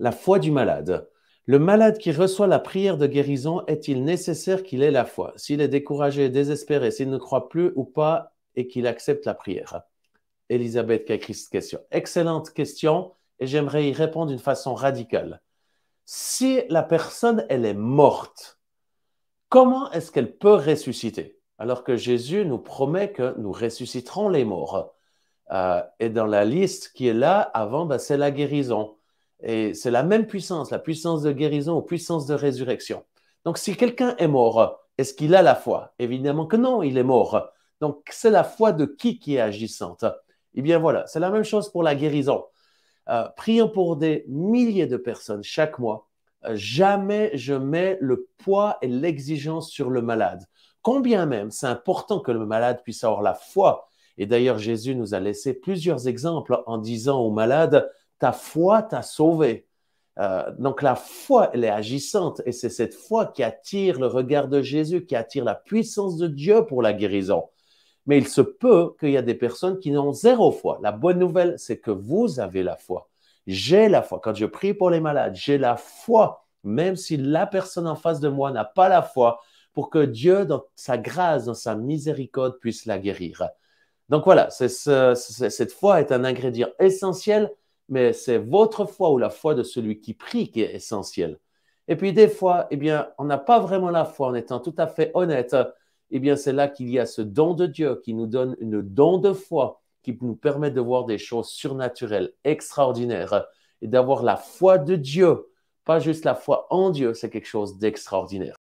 La foi du malade. Le malade qui reçoit la prière de guérison, est-il nécessaire qu'il ait la foi? S'il est découragé, désespéré, s'il ne croit plus ou pas et qu'il accepte la prière. Elisabeth qui a écrit cette question. Excellente question et j'aimerais y répondre d'une façon radicale. Si la personne, elle est morte, comment est-ce qu'elle peut ressusciter? Alors que Jésus nous promet que nous ressusciterons les morts. Et dans la liste qui est là, avant, ben, c'est la guérison. Et c'est la même puissance, la puissance de guérison ou puissance de résurrection. Donc, si quelqu'un est mort, est-ce qu'il a la foi? Évidemment que non, il est mort. Donc, c'est la foi de qui est agissante? Eh bien, voilà, c'est la même chose pour la guérison. Prions pour des milliers de personnes chaque mois. Jamais je mets le poids et l'exigence sur le malade. Combien même, c'est important que le malade puisse avoir la foi. Et d'ailleurs, Jésus nous a laissé plusieurs exemples en disant au malade, ta foi t'a sauvé. Donc la foi, elle est agissante et c'est cette foi qui attire le regard de Jésus, qui attire la puissance de Dieu pour la guérison. Mais il se peut qu'il y a des personnes qui n'ont zéro foi. La bonne nouvelle, c'est que vous avez la foi. J'ai la foi. Quand je prie pour les malades, j'ai la foi, même si la personne en face de moi n'a pas la foi, pour que Dieu, dans sa grâce, dans sa miséricorde, puisse la guérir. Donc voilà, cette foi est un ingrédient essentiel, mais c'est votre foi ou la foi de celui qui prie qui est essentielle. Et puis des fois, eh bien, on n'a pas vraiment la foi en étant tout à fait honnête. Eh bien, c'est là qu'il y a ce don de Dieu qui nous donne une don de foi qui nous permet de voir des choses surnaturelles, extraordinaires, et d'avoir la foi de Dieu, pas juste la foi en Dieu, c'est quelque chose d'extraordinaire.